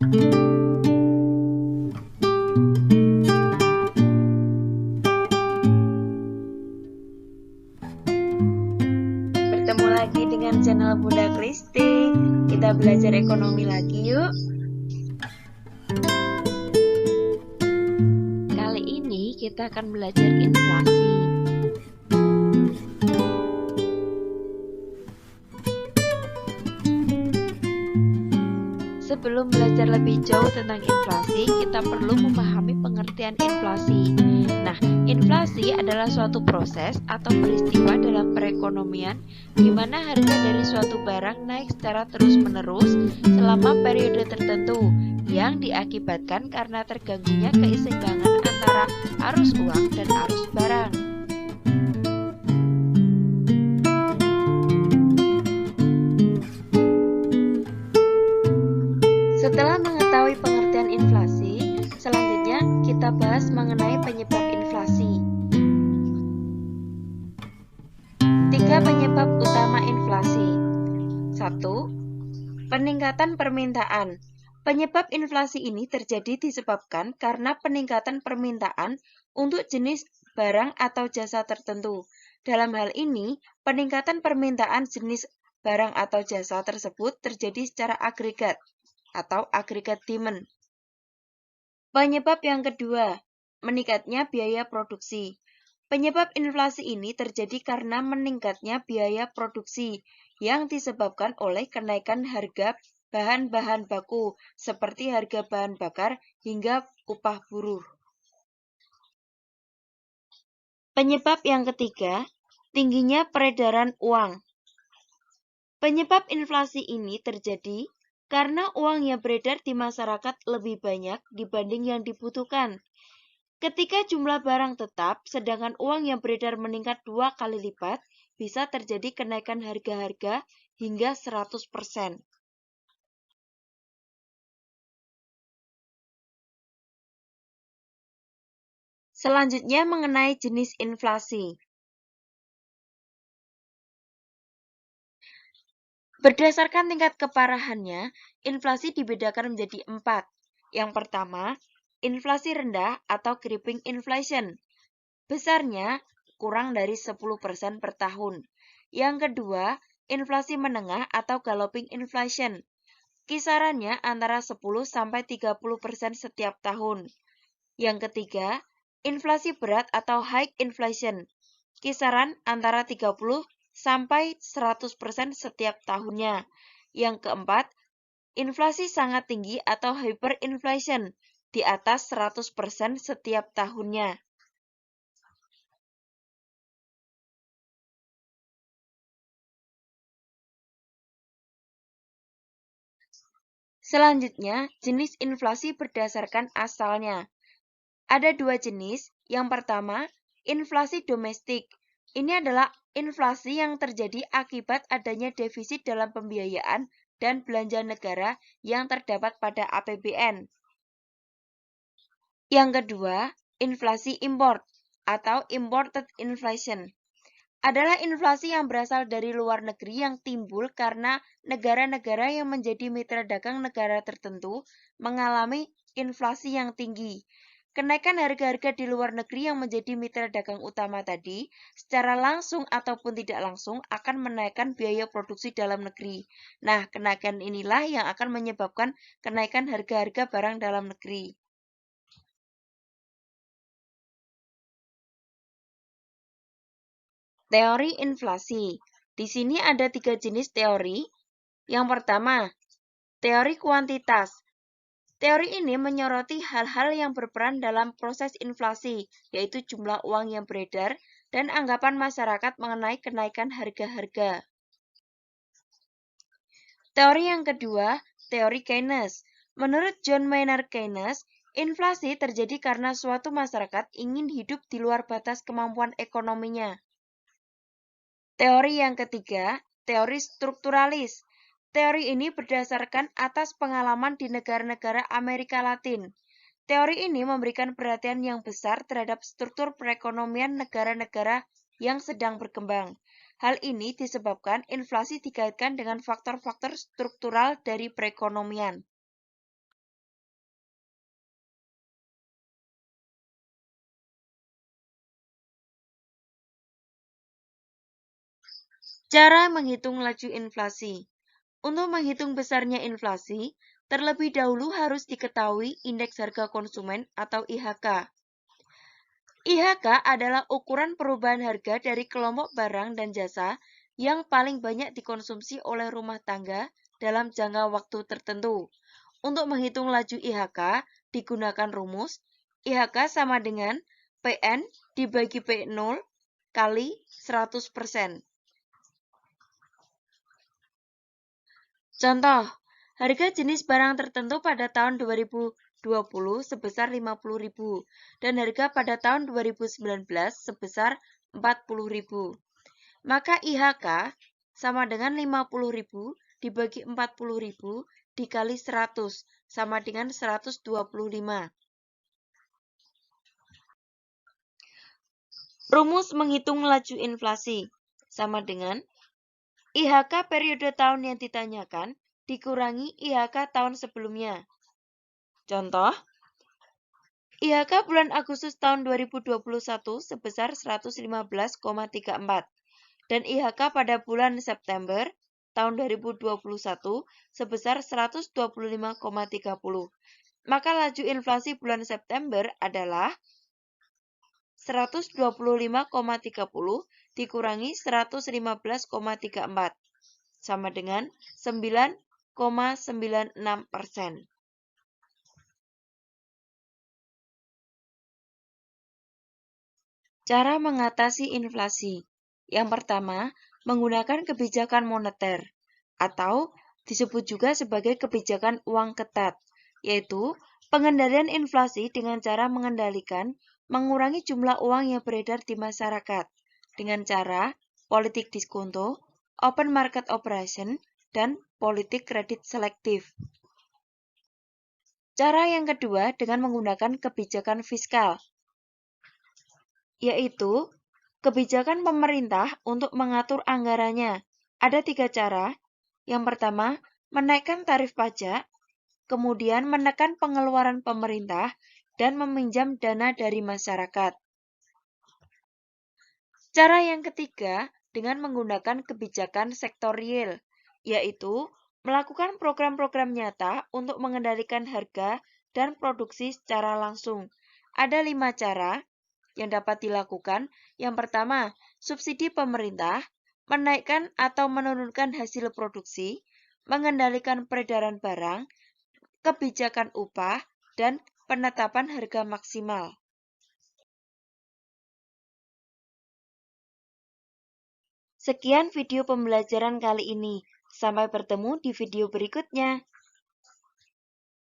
Bertemu lagi dengan channel Bunda Kristi. Kita belajar ekonomi lagi yuk. Kali ini kita akan belajar inflasi. Sebelum belajar lebih jauh tentang inflasi, kita perlu memahami pengertian inflasi. Nah, inflasi adalah suatu proses atau peristiwa dalam perekonomian di mana harga dari suatu barang naik secara terus-menerus selama periode tertentu yang diakibatkan karena terganggunya keseimbangan antara arus uang dan arus barang. Setelah mengetahui pengertian inflasi, selanjutnya kita bahas mengenai penyebab inflasi. 3 penyebab utama inflasi. 1. Peningkatan permintaan. Penyebab inflasi ini terjadi disebabkan karena peningkatan permintaan untuk jenis barang atau jasa tertentu. Dalam hal ini, peningkatan permintaan jenis barang atau jasa tersebut terjadi secara agregat atau agregat demand. Penyebab yang kedua, meningkatnya biaya produksi. Penyebab inflasi ini terjadi karena meningkatnya biaya produksi yang disebabkan oleh kenaikan harga bahan-bahan baku seperti harga bahan bakar hingga upah buruh. Penyebab yang ketiga, tingginya peredaran uang. Penyebab inflasi ini terjadi karena uang yang beredar di masyarakat lebih banyak dibanding yang dibutuhkan. Ketika jumlah barang tetap, sedangkan uang yang beredar meningkat 2 kali lipat, bisa terjadi kenaikan harga-harga hingga 100%. Selanjutnya mengenai jenis inflasi. Berdasarkan tingkat keparahannya, inflasi dibedakan menjadi 4. Yang pertama, inflasi rendah atau creeping inflation. Besarnya kurang dari 10% per tahun. Yang kedua, inflasi menengah atau galloping inflation. Kisarannya antara 10-30% setiap tahun. Yang ketiga, inflasi berat atau high inflation. Kisaran antara 30-100% setiap tahunnya. Yang keempat, inflasi sangat tinggi atau hyperinflation, di atas 100% setiap tahunnya. Selanjutnya, jenis inflasi berdasarkan asalnya. Ada 2 jenis. Yang pertama, inflasi domestik. Ini adalah inflasi yang terjadi akibat adanya defisit dalam pembiayaan dan belanja negara yang terdapat pada APBN. Yang kedua, inflasi import atau imported inflation. Adalah inflasi yang berasal dari luar negeri yang timbul karena negara-negara yang menjadi mitra dagang negara tertentu mengalami inflasi yang tinggi. Kenaikan harga-harga di luar negeri yang menjadi mitra dagang utama tadi, secara langsung ataupun tidak langsung akan menaikkan biaya produksi dalam negeri. Nah, kenaikan inilah yang akan menyebabkan kenaikan harga-harga barang dalam negeri. Teori inflasi. Di sini ada 3 jenis teori. Yang pertama, teori kuantitas. Teori ini menyoroti hal-hal yang berperan dalam proses inflasi, yaitu jumlah uang yang beredar dan anggapan masyarakat mengenai kenaikan harga-harga. Teori yang kedua, teori Keynes. Menurut John Maynard Keynes, inflasi terjadi karena suatu masyarakat ingin hidup di luar batas kemampuan ekonominya. Teori yang ketiga, teori strukturalis. Teori ini berdasarkan atas pengalaman di negara-negara Amerika Latin. Teori ini memberikan perhatian yang besar terhadap struktur perekonomian negara-negara yang sedang berkembang. Hal ini disebabkan inflasi dikaitkan dengan faktor-faktor struktural dari perekonomian. Cara menghitung laju inflasi. Untuk menghitung besarnya inflasi, terlebih dahulu harus diketahui indeks harga konsumen atau IHK. IHK adalah ukuran perubahan harga dari kelompok barang dan jasa yang paling banyak dikonsumsi oleh rumah tangga dalam jangka waktu tertentu. Untuk menghitung laju IHK, digunakan rumus IHK sama dengan PN dibagi P0 kali 100%. Contoh, harga jenis barang tertentu pada tahun 2020 sebesar 50.000 dan harga pada tahun 2019 sebesar 40.000. Maka IHK sama dengan 50.000 dibagi 40.000 dikali 100 sama dengan 125. Rumus menghitung laju inflasi sama dengan IHK periode tahun yang ditanyakan dikurangi IHK tahun sebelumnya. Contoh, IHK bulan Agustus tahun 2021 sebesar 115,34 dan IHK pada bulan September tahun 2021 sebesar 125,30. Maka laju inflasi bulan September adalah 125,30 dikurangi 115,34 sama dengan 9,96%. Cara mengatasi inflasi. Yang pertama, menggunakan kebijakan moneter atau disebut juga sebagai kebijakan uang ketat, yaitu pengendalian inflasi dengan cara mengurangi jumlah uang yang beredar di masyarakat dengan cara politik diskonto, open market operation, dan politik kredit selektif. Cara yang kedua dengan menggunakan kebijakan fiskal, yaitu kebijakan pemerintah untuk mengatur anggarannya. Ada 3 cara. Yang pertama, menaikkan tarif pajak, kemudian menekan pengeluaran pemerintah, dan meminjam dana dari masyarakat. Cara yang ketiga, dengan menggunakan kebijakan sektor real, yaitu melakukan program-program nyata untuk mengendalikan harga dan produksi secara langsung. Ada 5 cara yang dapat dilakukan. Yang pertama, subsidi pemerintah, menaikkan atau menurunkan hasil produksi, mengendalikan peredaran barang, kebijakan upah, dan penetapan harga maksimal. Sekian video pembelajaran kali ini. Sampai bertemu di video berikutnya.